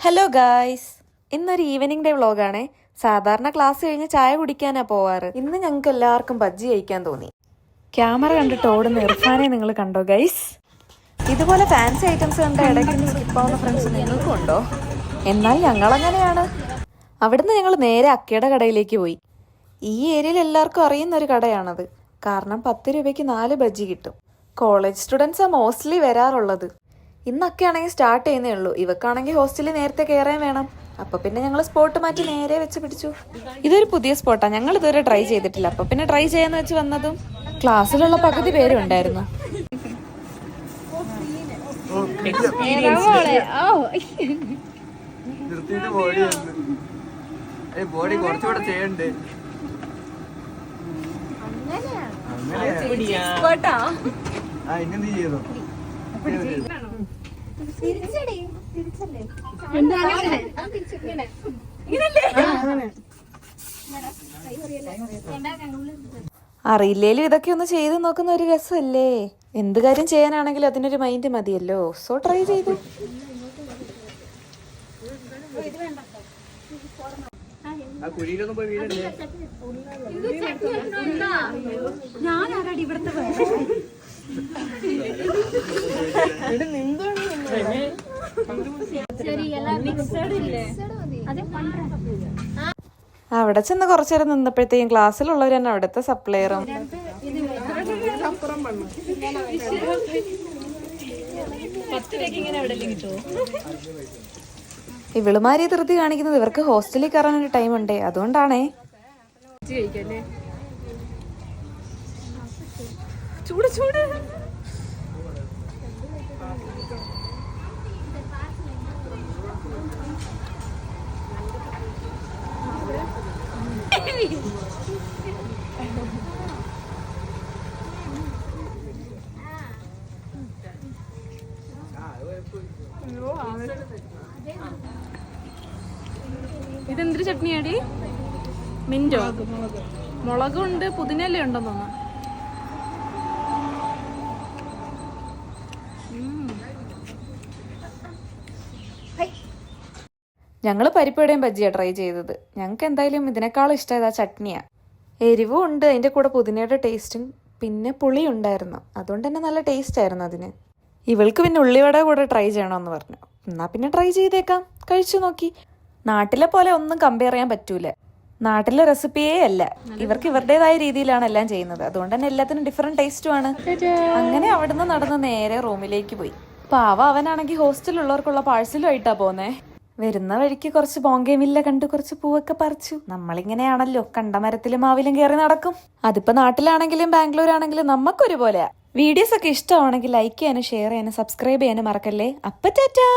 Hello guys, ഇന്നൊരു evening day വ്ളോഗാണേ. സാധാരണ class കഴിഞ്ഞ് ചായ കുടിക്കാനാ പോവാറ്. ഇന്ന് ഞങ്ങൾക്ക് എല്ലാവർക്കും ബജ്ജി കഴിക്കാൻ തോന്നി. ക്യാമറ കണ്ടിട്ട് ഓടുന്ന ഇർഫാനെ നിങ്ങൾ കണ്ടോ ഗൈസ്? ഇതുപോലെ ഫാൻസി ഐറ്റംസ് കണ്ട ഇടയ്ക്ക് സ്കിപ്പാവുന്ന ഫ്രണ്ട്സ് നിങ്ങൾക്കും ഉണ്ടോ? എന്നാൽ ഞങ്ങളങ്ങനെയാണ്. അവിടുന്ന് ഞങ്ങൾ നേരെ അക്കയുടെ കടയിലേക്ക് പോയി. ഈ ഏരിയയിൽ എല്ലാവർക്കും അറിയുന്ന ഒരു കടയാണത്. കാരണം 10 രൂപയ്ക്ക് 4 ബജ്ജി കിട്ടും. കോളേജ് സ്റ്റുഡൻസാണ് മോസ്റ്റ്ലി വരാറുള്ളത്. ഇന്നൊക്കെ ആണെങ്കിൽ സ്റ്റാർട്ട് ചെയ്യുന്നേ ഉള്ളൂ. ഇവക്കാണെങ്കിൽ ഹോസ്റ്റലിൽ നേരത്തെ കയറാൻ വേണം. അപ്പൊ പിന്നെ ഞങ്ങൾ സ്പോട്ട് മാറ്റി നേരെ വെച്ച് പിടിച്ചു. ഇതൊരു പുതിയ സ്പോട്ടാണ്, ഞങ്ങൾ ഇതുവരെ ട്രൈ ചെയ്തിട്ടില്ല. അപ്പൊ പിന്നെ ട്രൈ ചെയ്യാന്ന് വെച്ച് വന്നതും ക്ലാസ്സിലുള്ള പകുതി പേരും ഉണ്ടായിരുന്നു. അറിയില്ലേലും ഇതൊക്കെ ഒന്ന് ചെയ്ത് നോക്കുന്ന ഒരു രസമല്ലേ. എന്ത് കാര്യം ചെയ്യാനാണെങ്കിലും അതിനൊരു മൈൻഡ് മതിയല്ലോ. സോ ട്രൈ ചെയ്തു. അവിടെ ചെന്ന് കുറച്ചേരം നിന്നപ്പോഴത്തേക്കും ക്ലാസ്സിലുള്ളവർ തന്നെ അവിടുത്തെ സപ്ലയറും. ഇവളുമാരി ധൃതി കാണിക്കുന്നത് ഇവർക്ക് ഹോസ്റ്റലിൽ കയറാനൊരു ടൈം ഉണ്ടേ, അതുകൊണ്ടാണേ. ചൂട് ചൂട് ഇതെന്തൊരു ചട്നിയാടി? മിന്റോ? മുളകുണ്ട്, പുതിനല്ലേ ഉണ്ടെന്ന് തോന്നുന്നു. ഞങ്ങൾ പരിപ്പുവടയും ബജ്ജിയാ ട്രൈ ചെയ്തത്. ഞങ്ങൾക്ക് എന്തായാലും ഇതിനേക്കാളും ഇഷ്ടമായത് ആ ചട്നിയാ. എരിവും ഉണ്ട്, അതിൻ്റെ കൂടെ പുതിനയുടെ ടേസ്റ്റും പിന്നെ പുളി ഉണ്ടായിരുന്നു. അതുകൊണ്ട് തന്നെ നല്ല ടേസ്റ്റ് ആയിരുന്നു അതിന്. ഇവൾക്ക് പിന്നെ ഉള്ളിവട കൂടെ ട്രൈ ചെയ്യണമെന്ന് പറഞ്ഞു. എന്നാ പിന്നെ ട്രൈ ചെയ്തേക്കാം. കഴിച്ചു നോക്കി. നാട്ടിലെ പോലെ ഒന്നും കമ്പയർ ചെയ്യാൻ പറ്റൂല. നാട്ടിലെ റെസിപ്പിയേ അല്ല. ഇവർക്ക് ഇവരുടേതായ രീതിയിലാണ് എല്ലാം ചെയ്യുന്നത്. അതുകൊണ്ട് തന്നെ എല്ലാത്തിനും ഡിഫറെന്റ് ടേസ്റ്റുമാണ്. അങ്ങനെ അവിടുന്ന് നടന്ന് നേരെ റൂമിലേക്ക് പോയി. പാവ അവനാണെങ്കിൽ ഹോസ്റ്റലിലുള്ളവർക്കുള്ള പാഴ്സലുമായിട്ടാ പോന്നേ. വരുന്ന വഴിക്ക് കുറച്ച് ബോങ്കേമില്ല കണ്ട് കുറച്ച് പൂവൊക്കെ പറിച്ചു. നമ്മളിങ്ങനെയാണല്ലോ, കണ്ട മരത്തിലും മാവിലും കയറി നടക്കും. അതിപ്പോ നാട്ടിലാണെങ്കിലും ബാംഗ്ലൂർ ആണെങ്കിലും നമുക്കൊരുപോലെയാ. വീഡിയോസ് ഒക്കെ ഇഷ്ടമാണെങ്കിൽ ലൈക്ക് ചെയ്യാനും ഷെയർ ചെയ്യാനും സബ്സ്ക്രൈബ് ചെയ്യാനും മറക്കല്ലേ. അപ്പൊ ടാറ്റാ.